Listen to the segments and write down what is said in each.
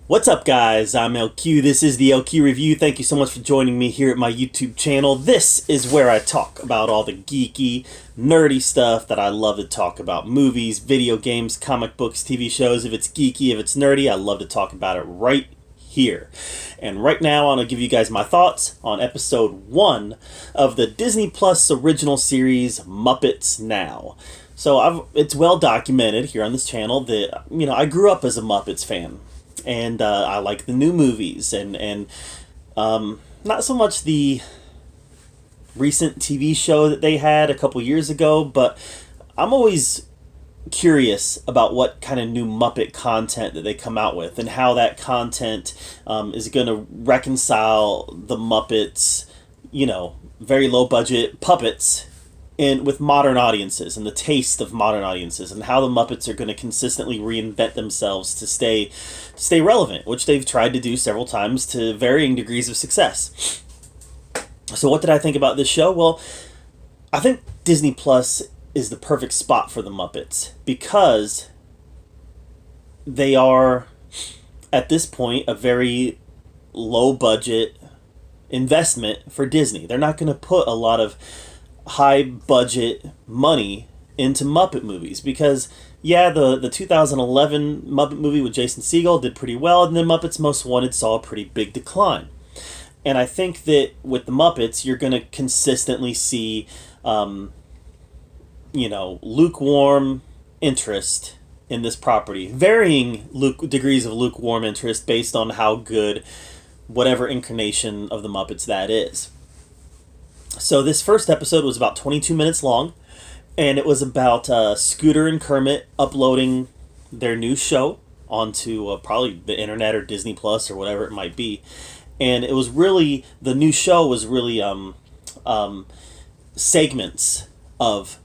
What's up, guys? I'm LQ. This is the LQ Review. Thank you so much for joining me here at my YouTube channel. This is where I talk about all the geeky, nerdy stuff that I love to talk about. Movies, video games, comic books, TV shows. If it's geeky, if it's nerdy, I love to talk about it right here. And right now, I want to give you guys my thoughts on episode 1 of the Disney Plus original series, Muppets Now. So it's well documented here on this channel that, I grew up as a Muppets fan. And I like the new movies, and not so much the recent TV show that they had a couple years ago, but I'm always curious about what kind of new Muppet content that they come out with and how that content is going to reconcile the Muppets, very low budget puppets with modern audiences and the taste of modern audiences, and how the Muppets are going to consistently reinvent themselves to stay relevant, which they've tried to do several times to varying degrees of success. So what did I think about this show? Well, I think Disney Plus is the perfect spot for the Muppets because they are, at this point, a very low budget investment for Disney. They're not going to put a lot of high budget money into Muppet movies because the 2011 Muppet movie with Jason Segel did pretty well, and then Muppets Most Wanted saw a pretty big decline. And I think that with the Muppets, you're going to consistently see lukewarm interest in this property, varying degrees of lukewarm interest based on how good whatever incarnation of the Muppets that is. So this first episode was about 22 minutes long, and it was about Scooter and Kermit uploading their new show onto probably the internet or Disney Plus or whatever it might be. And it was really, the new show was really segments of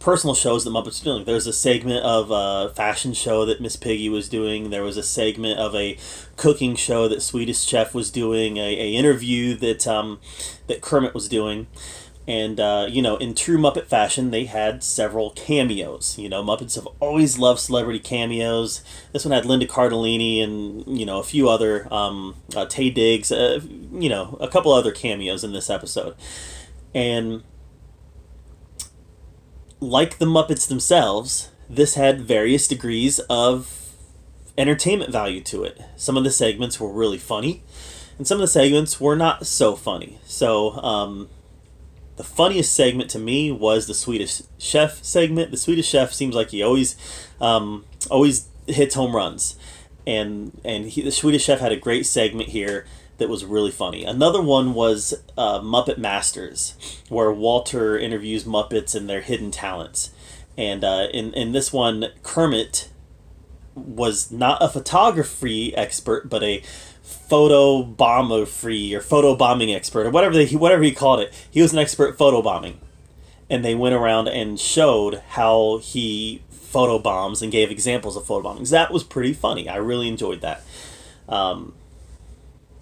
personal shows that Muppets are doing. There's a segment of a fashion show that Miss Piggy was doing. There was a segment of a cooking show that Swedish Chef was doing. A interview that Kermit was doing. And, in true Muppet fashion, they had several cameos. Muppets have always loved celebrity cameos. This one had Linda Cardellini and, a few other, Taye Diggs, a couple other cameos in this episode. And like the Muppets themselves, this had various degrees of entertainment value to it. Some of the segments were really funny, and some of the segments were not so funny. So, the funniest segment to me was the Swedish Chef segment. The Swedish Chef seems like he always hits home runs, and the Swedish Chef had a great segment here that was really funny. Another one was Muppet Masters, where Walter interviews Muppets and their hidden talents. And in this one, Kermit was not a photography expert, but a photo bombing expert, or whatever he called it. He was an expert at photo bombing. And they went around and showed how he photo bombs and gave examples of photo bombings. That was pretty funny. I really enjoyed that.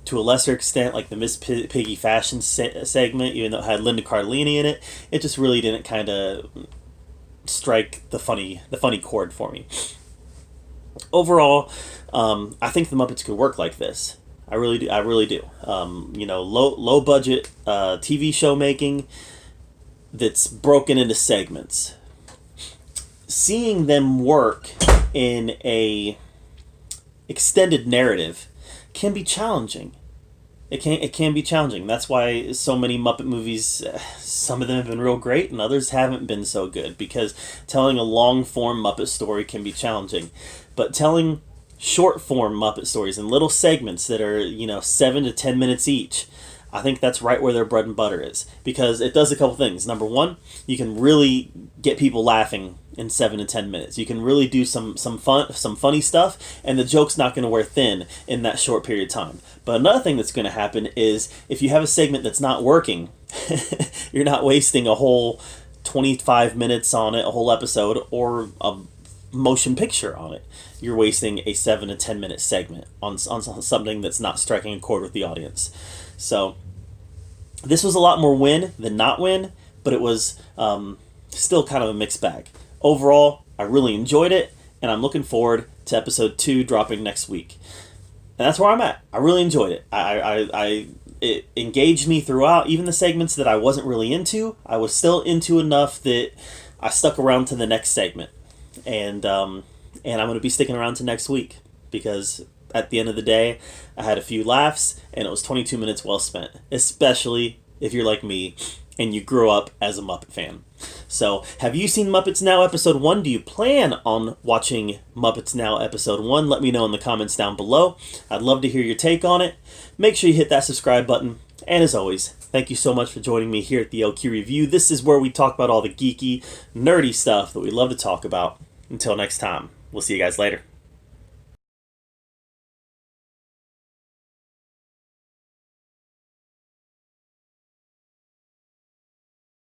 To a lesser extent, like the Miss Piggy fashion segment, even though it had Linda Cardellini in it, it just really didn't kind of strike the funny chord for me. Overall, I think the Muppets could work like this. I really do. Low budget TV show making that's broken into segments. Seeing them work in a extended narrative can be challenging. It can be challenging. That's why so many Muppet movies, some of them have been real great and others haven't been so good, because telling a long-form Muppet story can be challenging. But telling short-form Muppet stories in little segments that are, 7 to 10 minutes each, I think that's right where their bread and butter is, because it does a couple things. Number one, you can really get people laughing in 7 to 10 minutes. You can really do some funny stuff, and the joke's not going to wear thin in that short period of time. But another thing that's going to happen is if you have a segment that's not working, you're not wasting a whole 25 minutes on it, a whole episode, or a motion picture on it. You're wasting a 7 to 10 minute segment on something that's not striking a chord with the audience. So this was a lot more win than not win, but it was still kind of a mixed bag. Overall, I really enjoyed it, and I'm looking forward to episode 2 dropping next week. And that's where I'm at. I really enjoyed it. It engaged me throughout, even the segments that I wasn't really into. I was still into enough that I stuck around to the next segment, and I'm going to be sticking around to next week because at the end of the day, I had a few laughs and it was 22 minutes well spent, especially if you're like me and you grew up as a Muppet fan. So, have you seen Muppets Now Episode 1? Do you plan on watching Muppets Now Episode 1? Let me know in the comments down below. I'd love to hear your take on it. Make sure you hit that subscribe button. And as always, thank you so much for joining me here at the LQ Review. This is where we talk about all the geeky, nerdy stuff that we love to talk about. Until next time, we'll see you guys later.